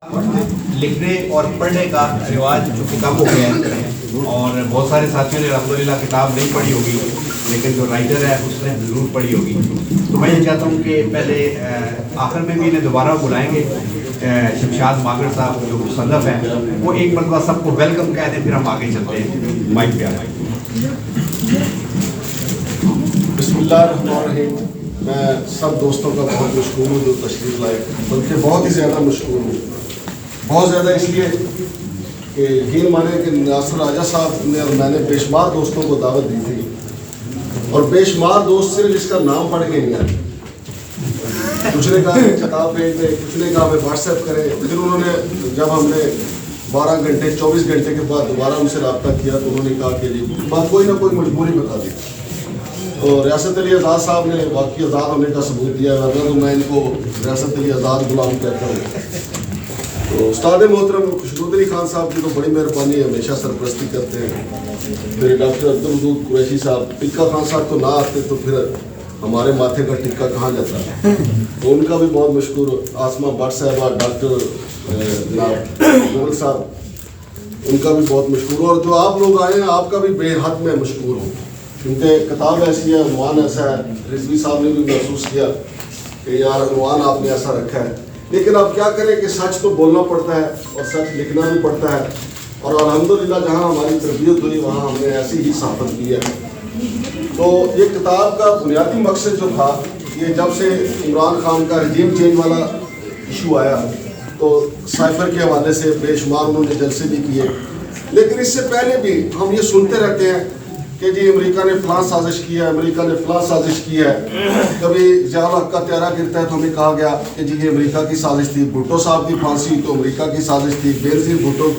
لکھنے اور پڑھنے کا رواج چونکہ کم ہو گیا ہے اور بہت سارے ساتھیوں نے الحمدللہ کتاب نہیں پڑھی ہوگی، لیکن جو رائٹر ہے اس نے ضرور پڑھی ہوگی. تو میں یہ چاہتا ہوں کہ پہلے آخر میں بھی انہیں دوبارہ بلائیں گے شمشاد ماکڑ صاحب جو مصنف ہیں، وہ ایک مرتبہ سب کو ویلکم کہہ دیں، پھر ہم آگے چلتے ہیں. مائک پہ آئیں. بسم اللہ الرحمن الرحیم. میں سب دوستوں کا بہت مشکور ہوں جو تشریف لائے، بلکہ بہت ہی زیادہ مشکور ہوں. بہت زیادہ اس لیے کہ یقین مانیں کہ ناصر راجہ صاحب نے اور میں نے بے شمار دوستوں کو دعوت دی تھی، اور بے شمار دوست صرف اس کا نام پڑھ کے نہیں آئے. کچھ نے کہا کہ کتاب بھیج دیں، کچھ نے کہا ہمیں واٹس ایپ کریں. پھر انہوں نے جب ہم نے 12 گھنٹے 24 گھنٹے کے بعد دوبارہ ان سے رابطہ کیا تو انہوں نے کہا کہ جی بات کوئی نہ کوئی مجبوری بتا دی. تو ریاست علی آزاد صاحب نے واقعی آزاد ہونے کا ثبوت دیا، ورنہ تو میں ان کو ریاست علی آزاد غلام کہتا ہوں. تو استاد محترم خشنود علی خان صاحب کی تو بڑی مہربانی ہے، ہمیشہ سرپرستی کرتے ہیں. پھر ڈاکٹر عبدالوجود قریشی صاحب، ٹکا خان صاحب تو نہ آتے تو پھر ہمارے ماتھے کا ٹکا کہاں جاتا ہے، تو ان کا بھی بہت مشکور. آسمہ بٹ صاحبہ، ڈاکٹر جناب گول صاحب، ان کا بھی بہت مشکور. اور جو آپ لوگ آئے ہیں آپ کا بھی بے حد میں مشکور ہوں، کیونکہ کتاب ایسی ہے، عنوان ایسا ہے. رضوی صاحب نے بھی محسوس کیا کہ یار عنوان آپ نے ایسا رکھا ہے، لیکن اب کیا کریں کہ سچ تو بولنا پڑتا ہے اور سچ لکھنا بھی پڑتا ہے. اور الحمدللہ جہاں ہماری تربیت ہوئی وہاں ہم نے ایسی ہی صحافت کی ہے. تو یہ کتاب کا بنیادی مقصد جو تھا، یہ جب سے عمران خان کا رجیم چینج والا ایشو آیا تو سائفر کے حوالے سے بے شمار انہوں نے جلسے بھی کیے. لیکن اس سے پہلے بھی ہم یہ سنتے رہتے ہیں کہ جی امریکہ نے فلاں سازش کی ہے، امریکہ نے فلاں سازش کی ہے. کبھی ضیاء الحق کا تیارہ گرتا ہے تو ہمیں کہا گیا کہ جی یہ امریکہ کی سازش تھی. بھٹو صاحب کی پھانسی ہوئی تو امریکہ کی سازش تھی. بینظیر بھٹو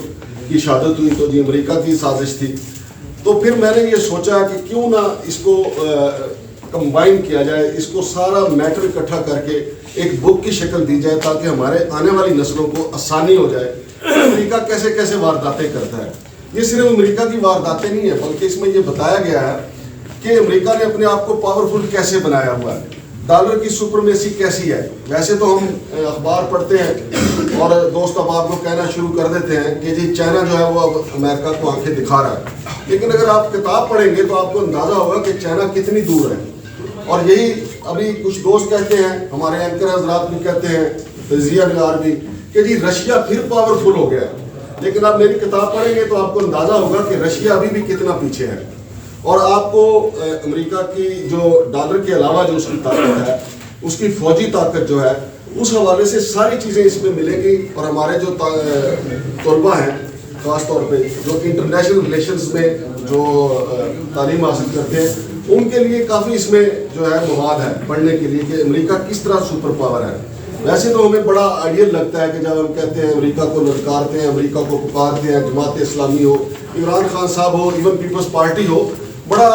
کی شہادت ہوئی تو جی امریکہ کی سازش تھی. تو پھر میں نے یہ سوچا کہ کیوں نہ اس کو کمبائن کیا جائے، اس کو سارا میٹر اکٹھا کر کے ایک بک کی شکل دی جائے تاکہ ہمارے آنے والی نسلوں کو آسانی ہو جائے امریکہ کیسے کیسے وارداتیں کرتا ہے. یہ صرف امریکہ کی وارداتیں نہیں ہیں، بلکہ اس میں یہ بتایا گیا ہے کہ امریکہ نے اپنے آپ کو پاورفل کیسے بنایا ہوا ہے، ڈالر کی سپرمیسی کیسی ہے. ویسے تو ہم اخبار پڑھتے ہیں اور دوست اب آپ کو کہنا شروع کر دیتے ہیں کہ جی چائنا جو ہے وہ اب امریکہ کو آنکھیں دکھا رہا ہے، لیکن اگر آپ کتاب پڑھیں گے تو آپ کو اندازہ ہوگا کہ چائنا کتنی دور ہے. اور یہی ابھی کچھ دوست کہتے ہیں، ہمارے اینکر حضرات بھی کہتے ہیں، تجزیہ نگار بھی، کہ جی رشیا پھر پاورفل ہو گیا. لیکن آپ میری کتاب پڑھیں گے تو آپ کو اندازہ ہوگا کہ رشیا ابھی بھی کتنا پیچھے ہے. اور آپ کو امریکہ کی جو ڈالر کے علاوہ جو اس کی طاقت ہے، اس کی فوجی طاقت جو ہے، اس حوالے سے ساری چیزیں اس میں ملیں گی. اور ہمارے جو طلبہ ہیں خاص طور پہ جو انٹرنیشنل ریلیشنز میں جو تعلیم حاصل کرتے ہیں، ان کے لیے کافی اس میں جو ہے مواد ہے پڑھنے کے لیے کہ امریکہ کس طرح سپر پاور ہے. ویسے تو ہمیں بڑا آئیڈیل لگتا ہے کہ جب ہم کہتے ہیں امریکہ کو للکارتے ہیں، امریکہ کو پکارتے ہیں، جماعت اسلامی ہو، عمران خان صاحب ہو، ایون پیپلز پارٹی ہو، بڑا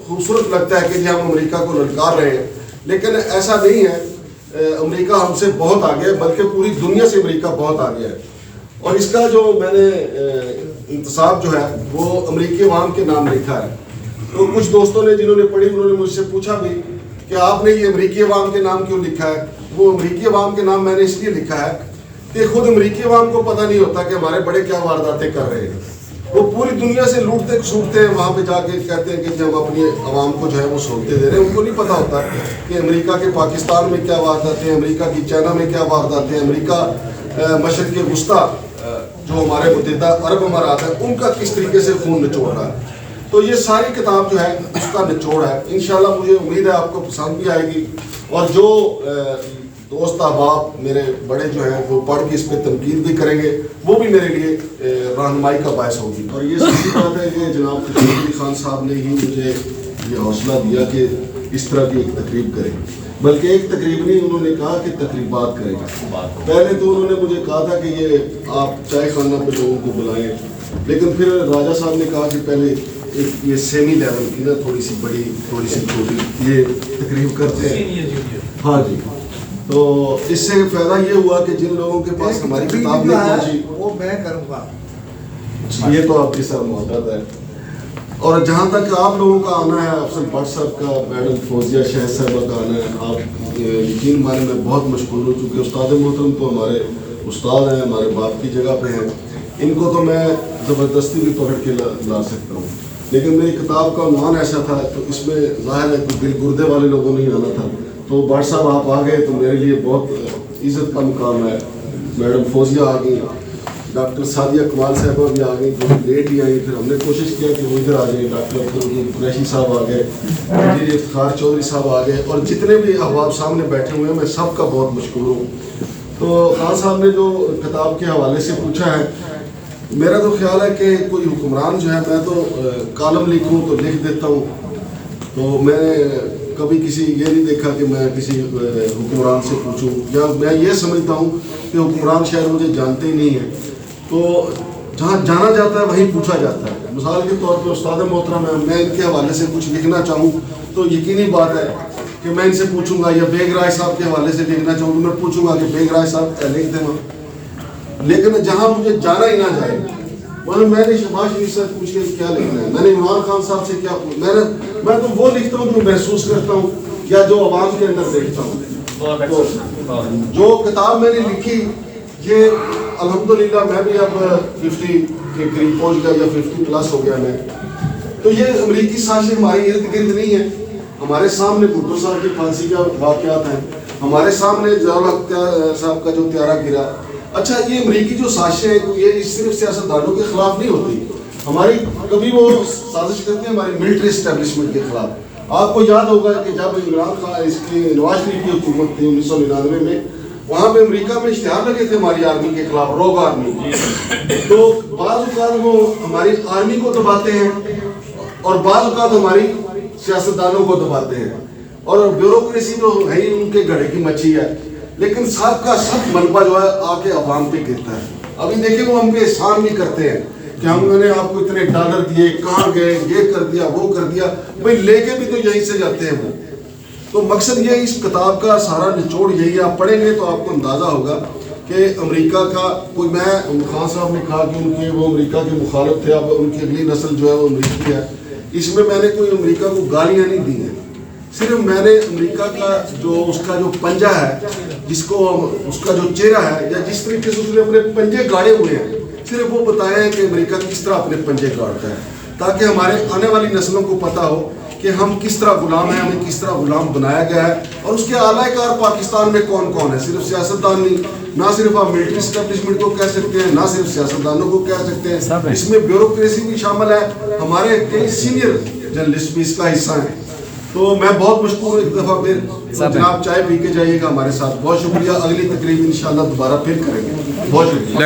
خوبصورت لگتا ہے کہ جی ہم امریکہ کو للکار رہے ہیں. لیکن ایسا نہیں ہے، امریکہ ہم سے بہت آگے ہے، بلکہ پوری دنیا سے امریکہ بہت آگے ہے. اور اس کا جو میں نے انتصاب جو ہے وہ امریکی عوام کے نام لکھا ہے. تو کچھ دوستوں نے جنہوں نے پڑھی انہوں نے مجھ سے پوچھا بھی کہ آپ نے یہ امریکی عوام کے نام کیوں لکھا ہے. وہ امریکی عوام کے نام میں نے اس لیے لکھا ہے کہ خود امریکی عوام کو پتہ نہیں ہوتا کہ ہمارے بڑے کیا وارداتیں کر رہے ہیں. وہ پوری دنیا سے لوٹتے کھسوٹتے ہیں، وہاں پہ جا کے کہتے ہیں کہ جب اپنی عوام کو جو ہے وہ سہولتیں دے رہے ہیں. ان کو نہیں پتہ ہوتا کہ امریکہ کے پاکستان میں کیا وارداتیں ہیں، امریکہ کی چائنا میں کیا وارداتیں ہیں، امریکہ مشرق وسطیٰ جو ہمارے متحدہ عرب امارات ہیں ان کا کس طریقے سے خون نچوڑ رہا ہے. تو یہ ساری کتاب جو ہے اس کا نچوڑ ہے. انشاءاللہ مجھے امید ہے آپ کو پسند بھی آئے گی، اور جو دوست احباب میرے بڑے جو ہیں وہ پڑھ کے اس پہ تنقید بھی کریں گے، وہ بھی میرے لیے رہنمائی کا باعث ہوگی. اور یہ سچی بات ہے کہ جناب خشنود علی خان صاحب نے ہی مجھے یہ حوصلہ دیا کہ اس طرح کی ایک تقریب کریں، بلکہ ایک تقریب نہیں، انہوں نے کہا کہ تقریبات کریں گے. پہلے تو انہوں نے مجھے کہا تھا کہ یہ آپ چائے خانہ پہ لوگوں کو بلائیں، لیکن پھر راجہ صاحب نے کہا کہ پہلے ایک یہ سیمی لیول کی نا تھوڑی سی بڑی تھوڑی سی چھوٹی یہ تقریب کرتے ہیں. ہاں جی، تو اس سے فائدہ یہ ہوا کہ جن لوگوں کے پاس ہماری کتاب نہیں پہنچی وہ میں کروں گا. یہ تو آپ کی سر محبت ہے. اور جہاں تک آپ لوگوں کا آنا ہے، افضل بٹ صاحب کا، میڈم فوزیہ شہد صاحبہ کا آنا ہے، آپ یقین مانے میں بہت مشکور ہوں، چونکہ استاد محترم تو ہمارے استاد ہیں, ہمارے باپ کی جگہ پہ ہیں. ان کو تو میں زبردستی بھی پکڑ کے لا سکتا ہوں, لیکن میری کتاب کا عنوان ایسا تھا تو اس میں ظاہر ہے کہ دل گردے والے لوگوں نے ہی آنا تھا. تو بھٹ صاحب آپ آ گئے تو میرے لیے بہت عزت کا مقام ہے. میڈم فوزیہ آ گئی, ڈاکٹر سعدیہ کمال صاحبہ بھی آ گئی, جو لیٹ ہی آئی. پھر ہم نے کوشش کیا کہ وہ ادھر آ جائیں. ڈاکٹر قریشی صاحب آ گئے, جی افتخار چودھری صاحب آ گئے, اور جتنے بھی احباب سامنے بیٹھے ہوئے ہیں میں سب کا بہت مشکور ہوں. تو خان صاحب نے جو کتاب کے حوالے سے پوچھا ہے, میرا تو خیال ہے کہ کوئی حکمران جو ہے, میں تو کالم لکھوں تو لکھ دیتا ہوں. تو میں کبھی کسی یہ نہیں دیکھا کہ میں کسی حکمران سے پوچھوں, یا میں یہ سمجھتا ہوں کہ حکمران شاید مجھے جانتے ہی نہیں ہیں. تو جہاں جانا جاتا ہے وہیں پوچھا جاتا ہے. مثال کے طور پہ استاد محترم ہے, میں ان کے حوالے سے کچھ لکھنا چاہوں تو یقینی بات ہے کہ میں ان سے پوچھوں گا, یا بیگ رائے صاحب کے حوالے سے لکھنا چاہوں تو میں پوچھوں گا کہ بیگ رائے صاحب کیا لکھ دیں. لیکن جہاں مجھے جانا ہی نہ جائے, میں نے شہباز شریف سے پوچھ کے کیا لکھنا ہے, میں نے عمران خان صاحب سے کیا میں تو وہ لکھتا ہوں جو محسوس کرتا ہوں یا جو عوام کے اندر دیکھتا ہوں. تو جو کتاب میں نے لکھی یہ الحمدللہ میں بھی اب 50 کے قریب پہنچ گیا, یا 50 پلس ہو گیا میں. تو یہ امریکی سازشیں ہماری ارد گرد نہیں ہے. ہمارے سامنے بھٹو صاحب کی پھانسی کا واقعات ہیں, ہمارے سامنے ضیاء الحق صاحب کا جو طیارہ گرا. اچھا, یہ امریکی جو سازشیں ہیں یہ صرف سیاستدانوں کے خلاف نہیں ہوتی, ہماری کبھی وہ سازش کرتے ہیں ہماری ملٹری اسٹیبلشمنٹ کے خلاف. آپ کو یاد ہوگا کہ جب عمران خان اس کی نواز شریف کی حکومت تھی 1999 میں, وہاں پہ امریکہ میں اشتہار لگے تھے ہماری آرمی کے خلاف, روگ آرمی. تو بعض اوقات وہ ہماری آرمی کو دباتے ہیں اور بعض اوقات ہماری سیاستدانوں کو دباتے ہیں, اور بیوروکریسی تو ہے ہی ان کے گھڑے کی مچھی ہے. لیکن سب کا سب ملبہ جو ہے آ کے عوام پہ گرتا ہے. ابھی دیکھیں وہ ہم پہ احسان بھی کرتے ہیں کہ ہم نے آپ کو اتنے ڈالر دیے, کہاں گئے, یہ کر دیا وہ کر دیا, بھائی لے کے بھی تو یہیں سے جاتے ہیں وہ. تو مقصد یہ اس کتاب کا سارا نچوڑ یہی ہے. آپ پڑھیں گے تو آپ کو اندازہ ہوگا کہ امریکہ کا کوئی, میں خان صاحب نے کہا کہ ان کے وہ امریکہ کے مخالف تھے, اب ان کی اگلی نسل جو ہے وہ امریکی ہے. اس میں نے کوئی امریکہ کو گالیاں نہیں دی ہیں, صرف میں نے امریکہ کا جو اس کا جو پنجہ ہے, جس کو اس کا جو چہرہ ہے, یا جس طریقے سے اس نے اپنے پنجے گاڑے ہوئے ہیں, صرف وہ بتایا ہے کہ امریکہ کس طرح اپنے پنجے گاڑتا ہے, تاکہ ہمارے آنے والی نسلوں کو پتہ ہو کہ ہم کس طرح غلام ہیں, ہمیں کس طرح غلام بنایا گیا ہے, اور اس کے اعلی کار پاکستان میں کون کون ہے. صرف سیاستدان نہیں, نہ صرف آپ ملٹری اسٹیبلشمنٹ کو کہہ سکتے ہیں, نہ صرف سیاستدانوں کو کہہ سکتے ہیں, اس میں بیوروکریسی بھی شامل ہے, ہمارے کئی سینئر جرنلسٹ بھی اس کا حصہ ہیں. تو میں بہت مشکور ہوں ایک دفعہ پھر. جناب چائے پی کے جائیے گا ہمارے ساتھ. بہت شکریہ. اگلی تقریب انشاءاللہ دوبارہ پھر کریں گے. بہت شکریہ.